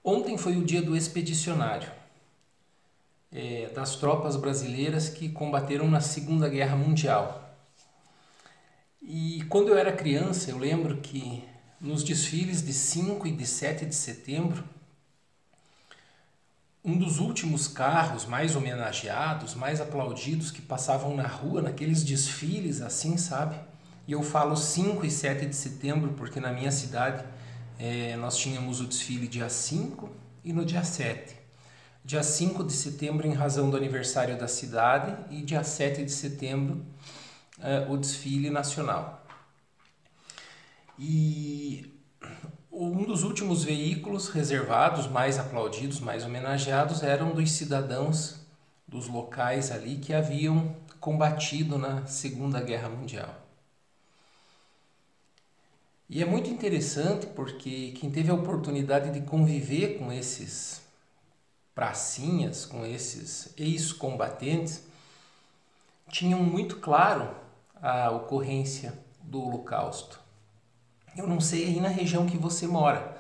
Ontem foi o dia do expedicionário, das tropas brasileiras que combateram na Segunda Guerra Mundial. E quando eu era criança, eu lembro que nos desfiles de 5 e de 7 de setembro, um dos últimos carros mais homenageados, mais aplaudidos que passavam na rua, naqueles desfiles assim, sabe? E eu falo 5 e 7 de setembro porque na minha cidade nós tínhamos o desfile dia 5 e no dia 7. Dia 5 de setembro em razão do aniversário da cidade e dia 7 de setembro o desfile nacional. E um dos últimos veículos reservados, mais aplaudidos, mais homenageados, eram dos cidadãos dos locais ali que haviam combatido na Segunda Guerra Mundial. E é muito interessante porque quem teve a oportunidade de conviver com esses pracinhas, com esses ex-combatentes, tinham muito claro a ocorrência do Holocausto. Eu não sei aí na região que você mora,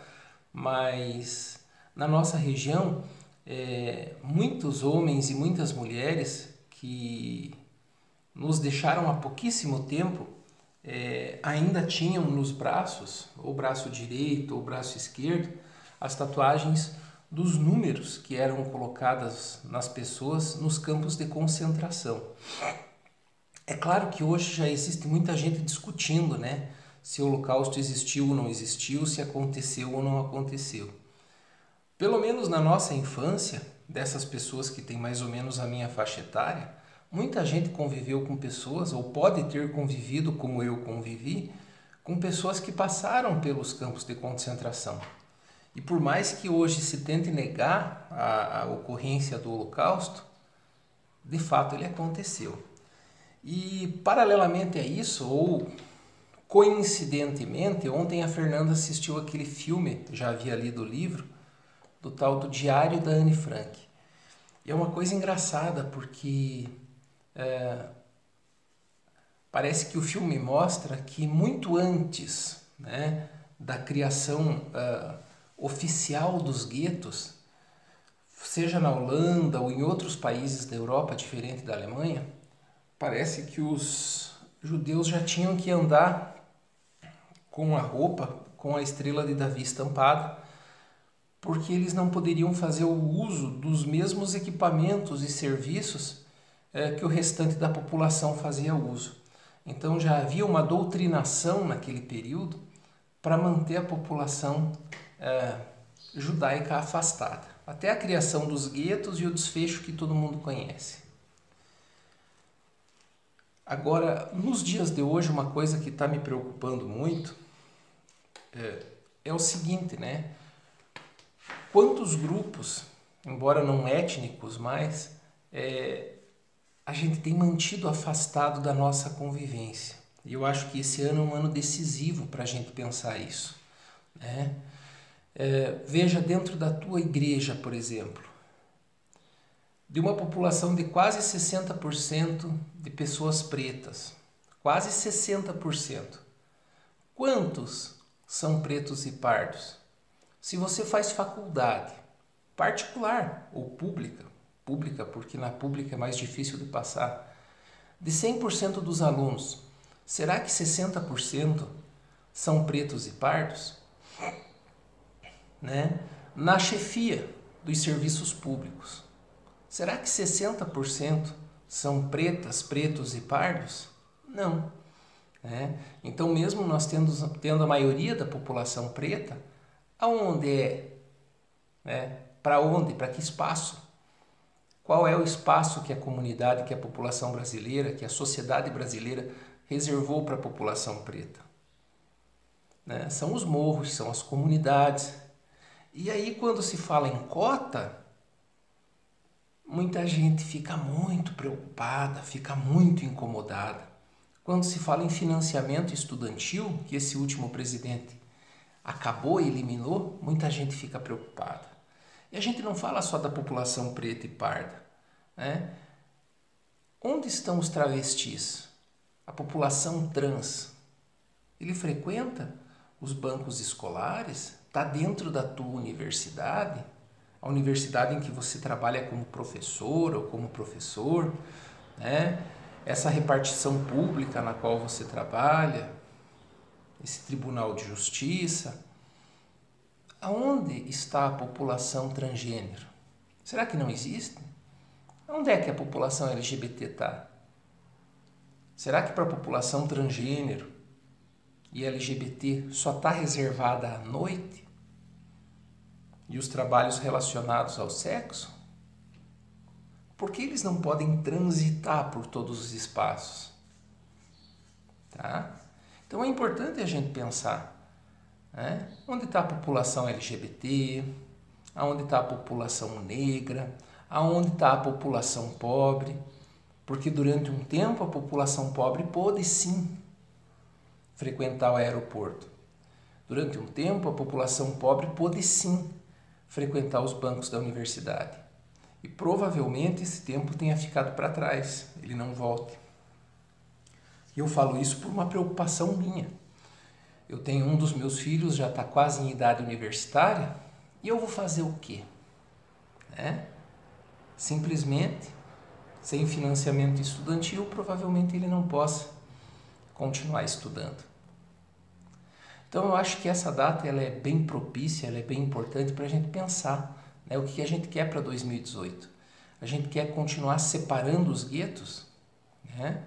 mas na nossa região, muitos homens e muitas mulheres que nos deixaram há pouquíssimo tempo, ainda tinham nos braços, ou braço direito ou braço esquerdo, as tatuagens dos números que eram colocadas nas pessoas nos campos de concentração. É claro que hoje já existe muita gente discutindo, né? Se o Holocausto existiu ou não existiu, se aconteceu ou não aconteceu. Pelo menos na nossa infância, dessas pessoas que têm mais ou menos a minha faixa etária, muita gente conviveu com pessoas, ou pode ter convivido como eu convivi, com pessoas que passaram pelos campos de concentração. E por mais que hoje se tente negar a ocorrência do Holocausto, de fato ele aconteceu. E paralelamente a isso, ou coincidentemente, ontem a Fernanda assistiu aquele filme, já havia lido o livro, do tal do Diário da Anne Frank. E é uma coisa engraçada, porque parece que o filme mostra que muito antes, né, da criação oficial dos guetos, seja na Holanda ou em outros países da Europa, diferente da Alemanha, parece que os judeus já tinham que andar com a roupa, com a estrela de Davi estampada, porque eles não poderiam fazer o uso dos mesmos equipamentos e serviços que o restante da população fazia uso. Então já havia uma doutrinação naquele período para manter a população judaica afastada, até a criação dos guetos e o desfecho que todo mundo conhece. Agora, nos dias de hoje, uma coisa que está me preocupando muito é o seguinte, né? Quantos grupos, embora não étnicos mais, a gente tem mantido afastado da nossa convivência. E eu acho que esse ano é um ano decisivo para a gente pensar isso, né? Veja dentro da tua igreja, por exemplo, de uma população de quase 60% de pessoas pretas, quase 60%. Quantos são pretos e pardos? Se você faz faculdade particular ou pública porque na pública é mais difícil de passar, de 100% dos alunos, será que 60% são pretos e pardos? Né? Na chefia dos serviços públicos, será que 60% são pretas, pretos e pardos? Não. Né? Então, mesmo nós tendo a maioria da população preta, aonde é? Né? Para onde? Para que espaço? Qual é o espaço que a comunidade, que a população brasileira, que a sociedade brasileira reservou para a população preta? Né? São os morros, são as comunidades. E aí, quando se fala em cota, muita gente fica muito preocupada, fica muito incomodada. Quando se fala em financiamento estudantil, que esse último presidente acabou e eliminou, muita gente fica preocupada. E a gente não fala só da população preta e parda, né? Onde estão os travestis? A população trans? Ele frequenta os bancos escolares? está dentro da tua universidade, a universidade em que você trabalha como professor ou como professor, né? Essa repartição pública na qual você trabalha, esse tribunal de justiça, aonde está a população transgênero? Será que não existe? Onde é que a população LGBT está? Será que para a população transgênero e LGBT só está reservada à noite? E os trabalhos relacionados ao sexo? Por que eles não podem transitar por todos os espaços? Tá? Então é importante a gente pensar, né? Onde está a população LGBT? Aonde está a população negra? Aonde está a população pobre? Porque durante um tempo a população pobre pôde sim frequentar o aeroporto. Durante um tempo a população pobre pôde sim frequentar os bancos da universidade. E provavelmente esse tempo tenha ficado para trás, ele não volte. E eu falo isso por uma preocupação minha. Eu tenho um dos meus filhos, já está quase em idade universitária, e eu vou fazer o quê? Né? Simplesmente, sem financiamento estudantil, provavelmente ele não possa continuar estudando. Então eu acho que essa data ela é bem propícia, ela é bem importante para a gente pensar, né, o que a gente quer para 2018. A gente quer continuar separando os guetos, né?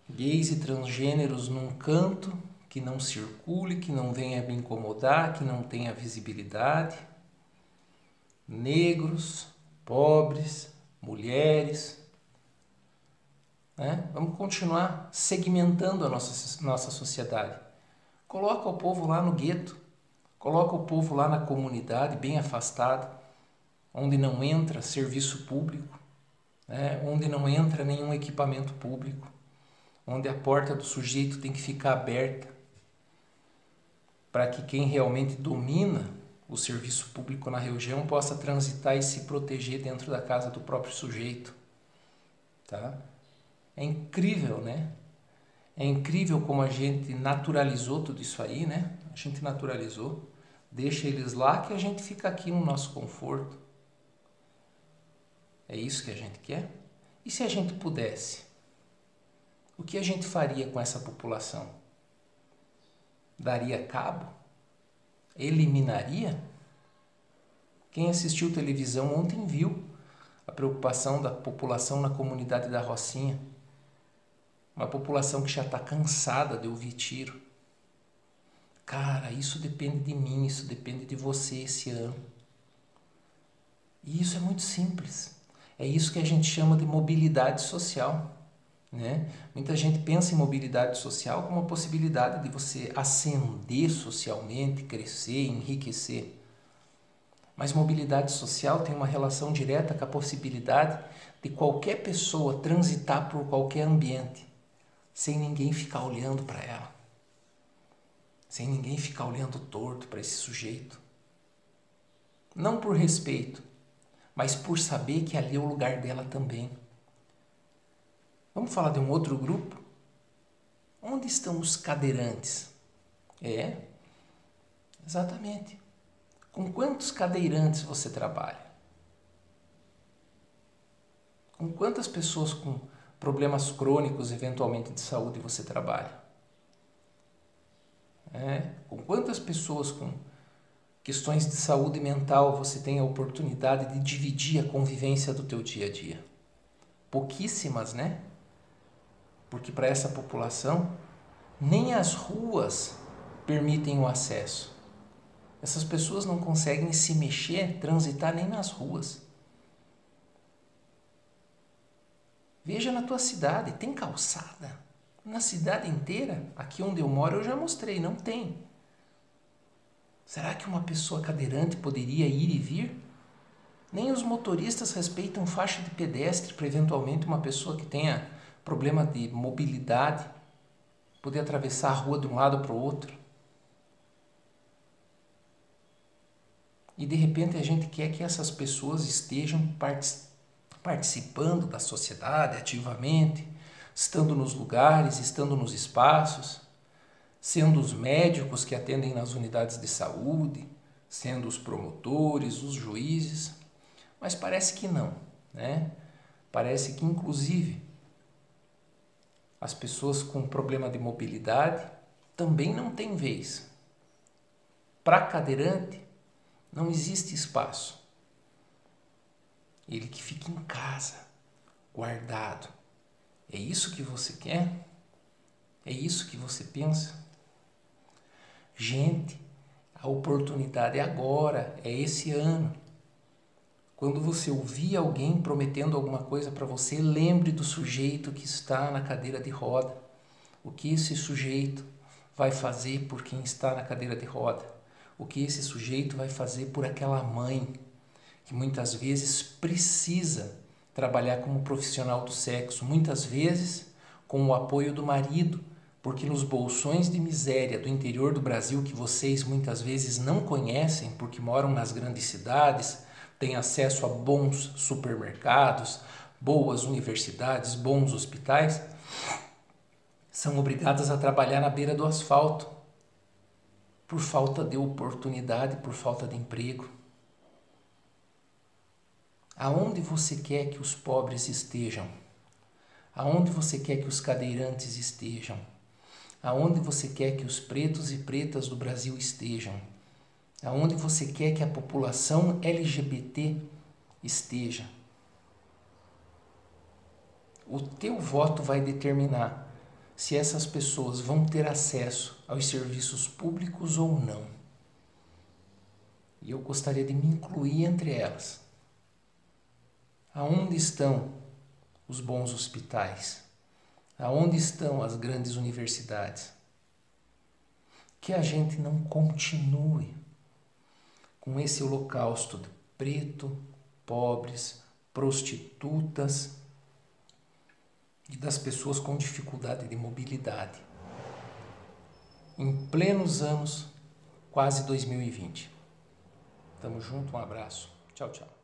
Gays e transgêneros num canto, que não circule, que não venha me incomodar, que não tenha visibilidade. Negros, pobres, mulheres. Né? Vamos continuar segmentando a nossa sociedade. Coloca o povo lá no gueto, coloca o povo lá na comunidade, bem afastado, onde não entra serviço público, né? Onde não entra nenhum equipamento público, onde a porta do sujeito tem que ficar aberta para que quem realmente domina o serviço público na região possa transitar e se proteger dentro da casa do próprio sujeito. Tá? É incrível, né? É incrível como a gente naturalizou tudo isso aí, né? A gente naturalizou, deixa eles lá que a gente fica aqui no nosso conforto. É isso que a gente quer? E se a gente pudesse? O que a gente faria com essa população? Daria cabo? Eliminaria? Quem assistiu televisão ontem viu a preocupação da população na comunidade da Rocinha. Uma população que já está cansada de ouvir tiro. Cara, isso depende de mim, isso depende de você esse ano. E isso é muito simples. É isso que a gente chama de mobilidade social. Né? Muita gente pensa em mobilidade social como uma possibilidade de você ascender socialmente, crescer, enriquecer. Mas mobilidade social tem uma relação direta com a possibilidade de qualquer pessoa transitar por qualquer ambiente sem ninguém ficar olhando para ela, sem ninguém ficar olhando torto para esse sujeito. Não por respeito, mas por saber que ali é o lugar dela também. Vamos falar de um outro grupo? Onde estão os cadeirantes? Exatamente. Com quantos cadeirantes você trabalha? Com quantas pessoas com problemas crônicos, eventualmente de saúde, você trabalha? Com quantas pessoas com questões de saúde mental você tem a oportunidade de dividir a convivência do teu dia a dia? Pouquíssimas, né? Porque para essa população, nem as ruas permitem o acesso. Essas pessoas não conseguem se mexer, transitar nem nas ruas. Veja na tua cidade, tem calçada? Na cidade inteira, aqui onde eu moro, eu já mostrei, não tem. Será que uma pessoa cadeirante poderia ir e vir? Nem os motoristas respeitam faixa de pedestre para eventualmente uma pessoa que tenha problema de mobilidade poder atravessar a rua de um lado para o outro. E de repente a gente quer que essas pessoas estejam participando da sociedade ativamente, estando nos lugares, estando nos espaços, sendo os médicos que atendem nas unidades de saúde, sendo os promotores, os juízes, mas parece que não, né? Parece que, inclusive, as pessoas com problema de mobilidade também não têm vez. Para cadeirante, não existe espaço. Ele que fica em casa, guardado. É isso que você quer? É isso que você pensa? Gente, a oportunidade é agora, é esse ano. Quando você ouvir alguém prometendo alguma coisa para você, lembre do sujeito que está na cadeira de roda. O que esse sujeito vai fazer por quem está na cadeira de roda? O que esse sujeito vai fazer por aquela mãe que muitas vezes precisa trabalhar como profissional do sexo, muitas vezes com o apoio do marido, porque nos bolsões de miséria do interior do Brasil, que vocês muitas vezes não conhecem porque moram nas grandes cidades, têm acesso a bons supermercados, boas universidades, bons hospitais, são obrigadas a trabalhar na beira do asfalto por falta de oportunidade, por falta de emprego. Aonde você quer que os pobres estejam? Aonde você quer que os cadeirantes estejam? Aonde você quer que os pretos e pretas do Brasil estejam? Aonde você quer que a população LGBT esteja? O teu voto vai determinar se essas pessoas vão ter acesso aos serviços públicos ou não. E eu gostaria de me incluir entre elas. Aonde estão os bons hospitais? Aonde estão as grandes universidades? Que a gente não continue com esse holocausto de preto, pobres, prostitutas e das pessoas com dificuldade de mobilidade. Em plenos anos, quase 2020. Tamo junto, um abraço. Tchau, tchau.